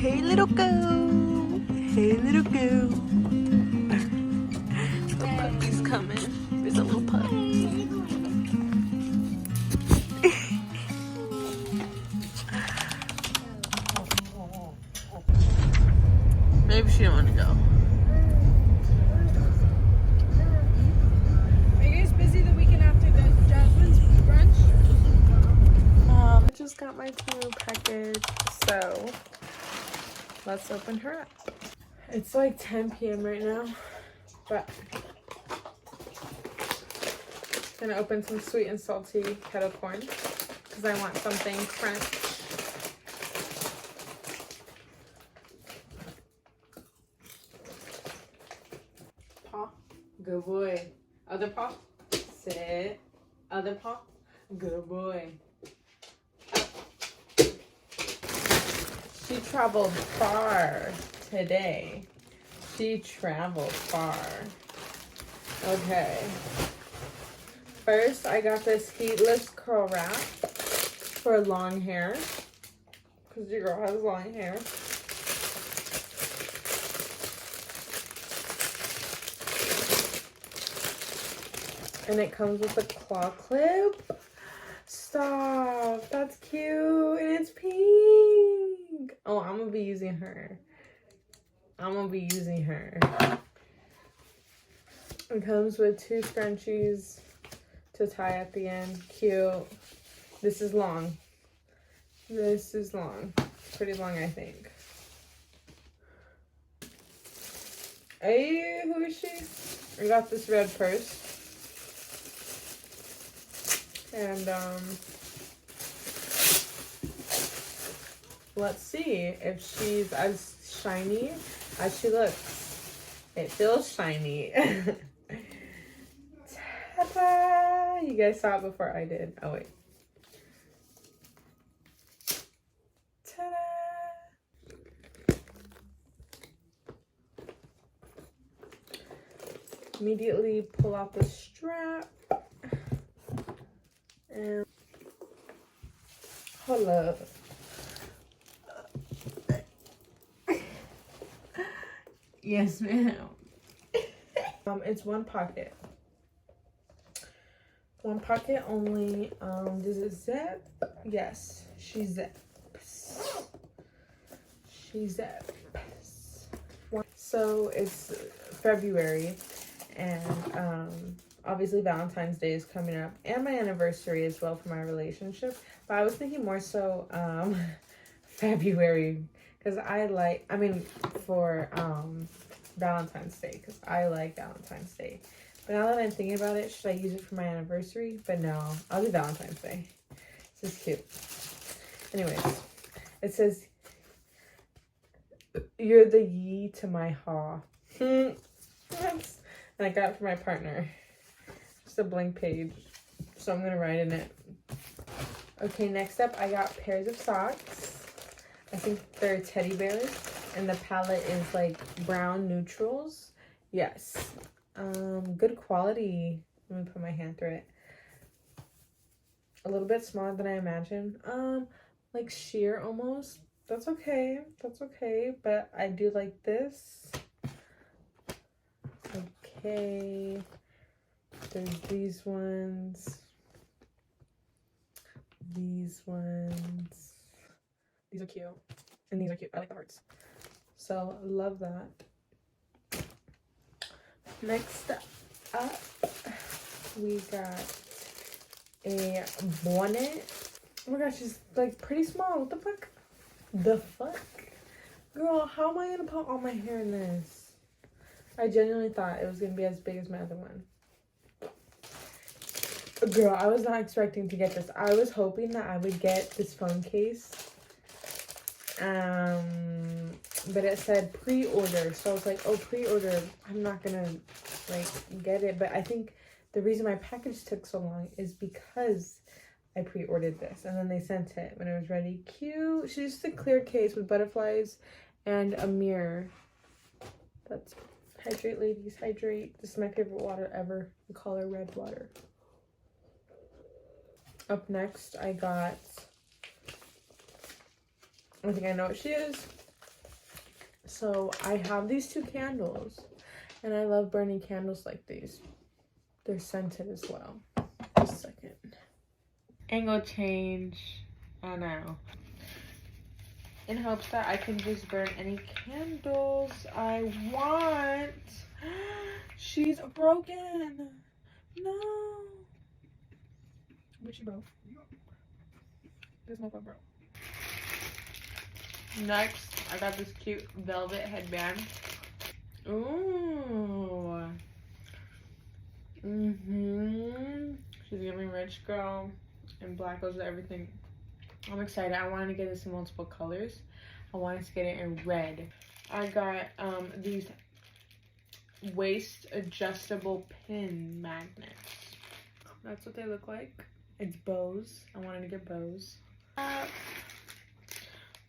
Hey little girl. Hey little girl. The puppy's coming. There's a little pup. Maybe she don't want to go. Are you guys busy the weekend after the Jasmine's brunch? I just got my Temu package, so let's open her up. It's like 10 p.m. right now, but I'm gonna open some sweet and salty kettle corn because I want something crunch. Paw, good boy. Other paw, sit. Other paw, good boy. She traveled far today. She traveled far. Okay. First, I got this heatless curl wrap for long hair. Because your girl has long hair. And it comes with a claw clip. Stop. That's cute. And it's pink. Oh, I'm going to be using her. It comes with 2 scrunchies to tie at the end. Cute. This is long. Pretty long, I think. Hey, who is she? I got this red purse. And, let's see if she's as shiny as she looks. It feels shiny. Ta-da! You guys saw it before I did. Oh, wait. Ta-da! Immediately pull out the strap. And hold up. Yes, ma'am. It's one pocket. One pocket only. Does it zip? Yes, she zips. So it's February, and obviously Valentine's Day is coming up, and my anniversary as well for my relationship. But I was thinking more so February, because for Valentine's Day, because I like Valentine's Day. But now that I'm thinking about it, should I use it for my anniversary? But no, I'll do Valentine's Day. This is cute. Anyways, it says, "You're the ye to my haw." And I got it for my partner. Just a blank page, so I'm gonna write in it. Okay, next up I got pairs of socks. I think they're teddy bears, and the palette is like brown neutrals. Yes, good quality. Let me put my hand through it. A little bit smaller than I imagined. Like sheer almost. That's okay. But I do like this. Okay. There's these ones. These are cute. And these are cute. I like the hearts. So, love that. Next up, we got a bonnet. Oh my gosh, it's like pretty small. What the fuck? Girl, how am I gonna put all my hair in this? I genuinely thought it was gonna be as big as my other one. Girl, I was not expecting to get this. I was hoping that I would get this phone case. But it said pre-order. So I was like, oh, pre-order. I'm not gonna like get it. But I think the reason my package took so long is because I pre-ordered this. And then they sent it when it was ready. Cute. She's just a clear case with butterflies and a mirror. That's hydrate, ladies. Hydrate. This is my favorite water ever. The color red water. Up next, I got, I think I know what she is. So I have these 2 candles, and I love burning candles like these. They're scented as well. Just a second. Angle change. I know. In hopes that I can just burn any candles I want. She's broken. No. But she broke. There's no one broke. Next, I got this cute velvet headband. Ooh. She's giving rich girl, and black goes with everything. I'm excited. I wanted to get this in multiple colors. I wanted to get it in red. I got these waist adjustable pin magnets. That's what they look like. It's bows. I wanted to get bows.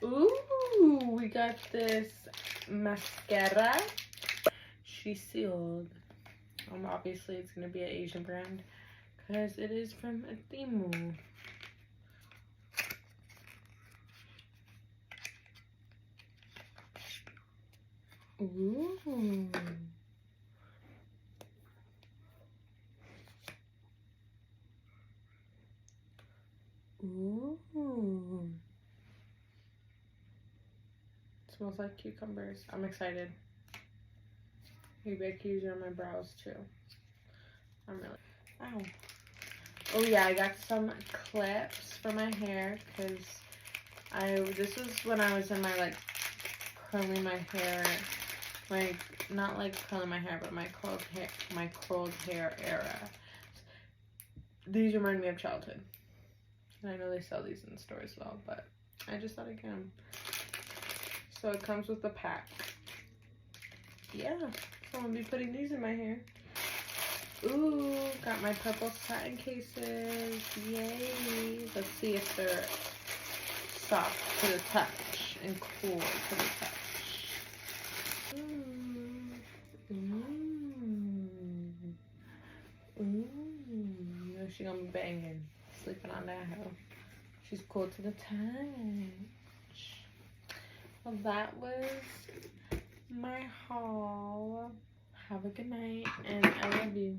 Ooh, we got this mascara. She's sealed. Obviously it's gonna be an Asian brand because it is from Temu. Ooh. Ooh. Smells like cucumbers. I'm excited. Maybe I can use it on my brows too. I'm really. Ow. Oh yeah, I got some clips for my hair because this was when I was in my like curling my hair, like not like curling my hair, but my curled hair era. These remind me of childhood. And I know they sell these in the store as well, but I just thought I'd get them. So it comes with a pack. Yeah, so I'm gonna be putting these in my hair. Ooh, got my purple satin cases. Yay. Let's see if they're soft to the touch and cool to the touch. Ooh. You know she gonna be banging, sleeping on that hoe. She's cool to the touch. Well, that was my haul. Have a good night, and I love you.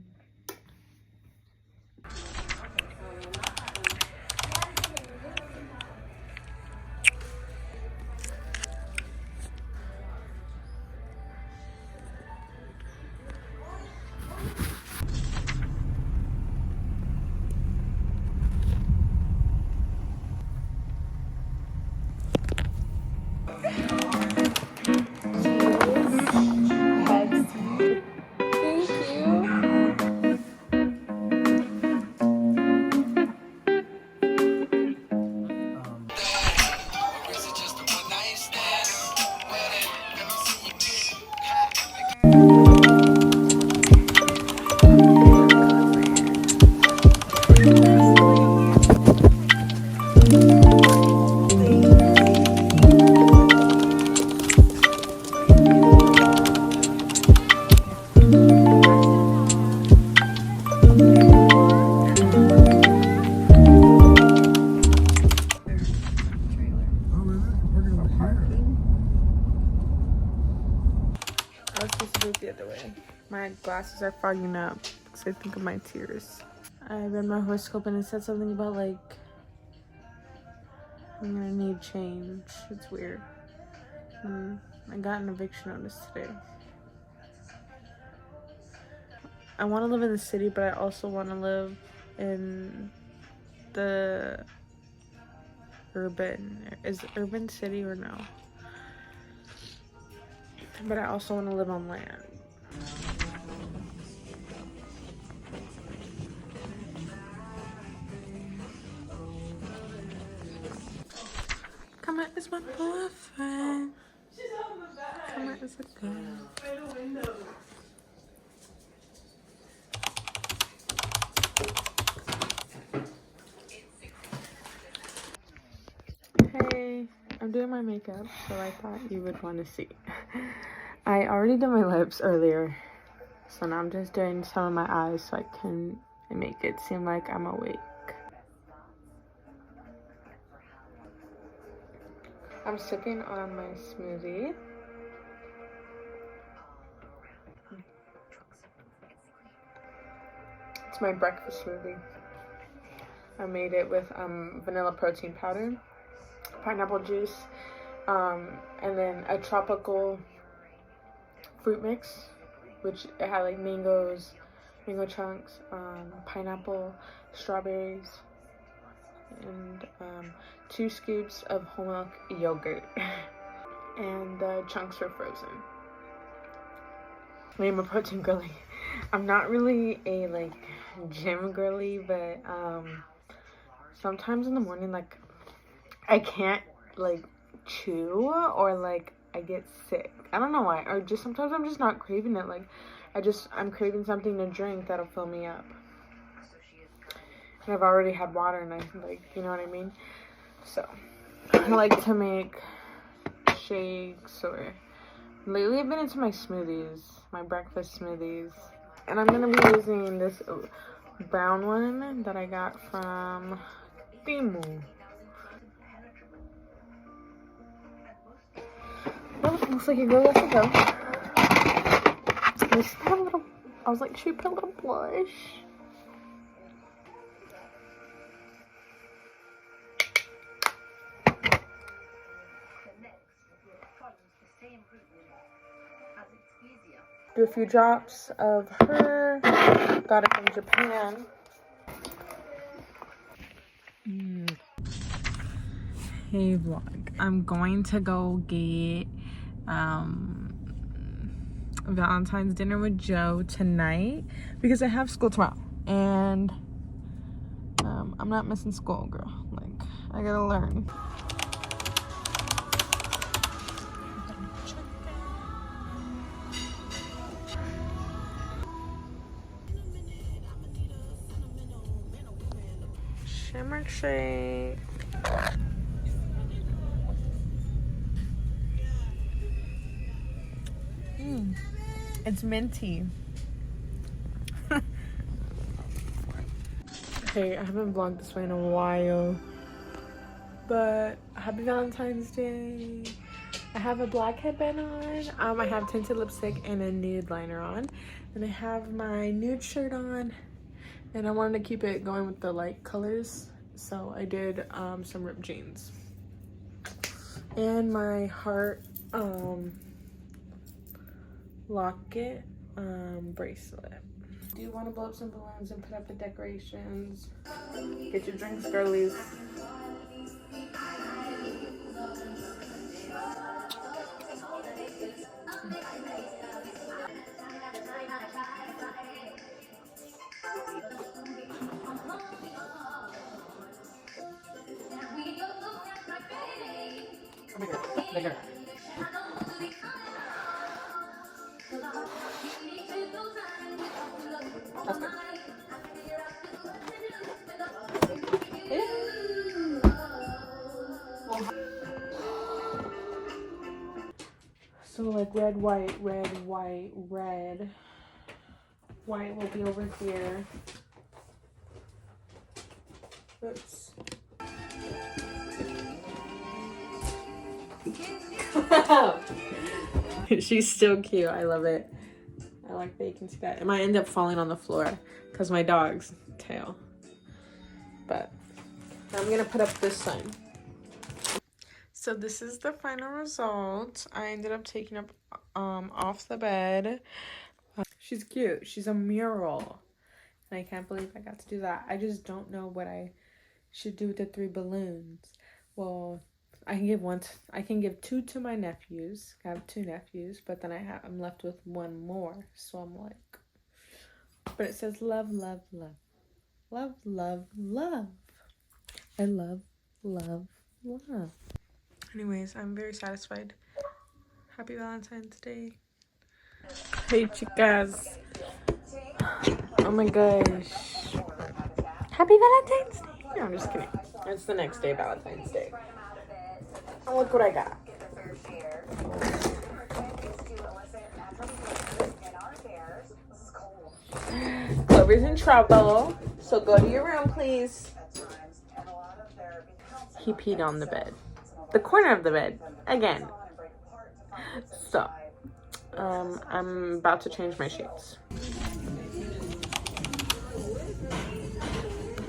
I was supposed to do it the other way. My glasses are fogging up because I think of my tears. I read my horoscope and it said something about like I'm gonna need change. It's weird. I got an eviction notice today. I want to live in the city, but I also want to live in the urban. Is it urban city or no? But I also want to live on land. Come on, it's my boyfriend. Come on, it's a girl. Hey, I'm doing my makeup, so I thought you would want to see. I already did my lips earlier, so now I'm just doing some of my eyes so I can make it seem like I'm awake. I'm sipping on my smoothie. my breakfast smoothie. I made it with vanilla protein powder, pineapple juice, and then a tropical fruit mix, which it had like mango chunks, pineapple, strawberries, and 2 scoops of whole milk yogurt. And the chunks were frozen. I'm a protein girly. I'm not really a like gym girly, but sometimes in the morning, like, I can't like chew, or like I get sick. I don't know why, or just sometimes I'm just not craving it. Like I'm craving something to drink that'll fill me up. And I've already had water, and I like, you know what I mean? So I like to make shakes, or lately I've been into my smoothies, my breakfast smoothies. And I'm gonna be using this brown one that I got from Temu. Well, it looks like a girl left to go. This had a little, I was like, should we put a little blush? Do a few drops of her. Got it from Japan. Hey vlog. I'm going to go get Valentine's dinner with Joe tonight because I have school tomorrow, and I'm not missing school, girl. Like, I gotta learn. Shimmer shake. It's minty. Hey, I haven't vlogged this way in a while, but happy Valentine's Day. I have a black headband on. I have tinted lipstick and a nude liner on, and I have my nude shirt on, and I wanted to keep it going with the light colors, so I did some ripped jeans and my heart locket bracelet. Do you want to blow up some balloons and put up the decorations? Get your drinks, girlies. Bigger. That's good. So like red, white, red, white, red. White will be over here. Oops. She's still cute. I love it. I like that you can see that. It might end up falling on the floor because my dog's tail. But I'm gonna put up this sign. So this is the final result. I ended up taking up off the bed. She's cute. She's a mural. And I can't believe I got to do that. I just don't know what I should do with the 3 balloons. Well, I can give 2 to my nephews. I have 2 nephews, but then I'm left with 1 more. So I'm like, but it says love, love, love. Love, love, love. I love, love, love. Anyways, I'm very satisfied. Happy Valentine's Day. Hey, chicas. Oh my gosh. Happy Valentine's Day. No, I'm just kidding. It's the next day, Valentine's Day. And look what I got. Clover's in trouble, so go to your room, please. He peed on the bed. The corner of the bed. Again. So, I'm about to change my sheets.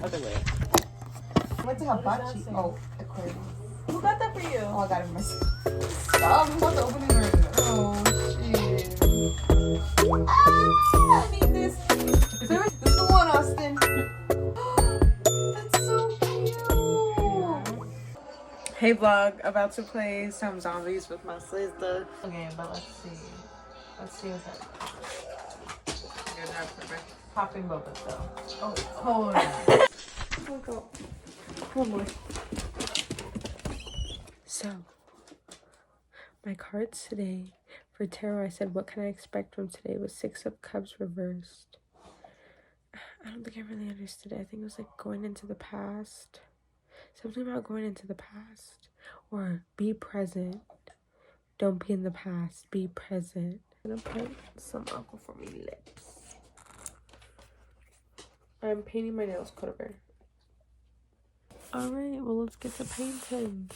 other way. What's a hibachi? Oh, aquarium. Who got that for you? Oh, I got it for myself. Stop, I'm about to open it right now. Oh, shit. Ah, I need this. This is the one, Austin. That's so cute. Hey vlog, about to play some zombies with my sister. Okay, but let's see. Let's see what's up. Good job for me. Popping bubbles though. Oh, hold on. One more. So, my cards today for tarot, I said, what can I expect from today? Was 6 of Cups reversed. I don't think I really understood it. I think it was like going into the past. Something about going into the past. Or be present. Don't be in the past. Be present. I'm gonna put some alcohol for my lips. I'm painting my nails color. Alright, well let's get to painting.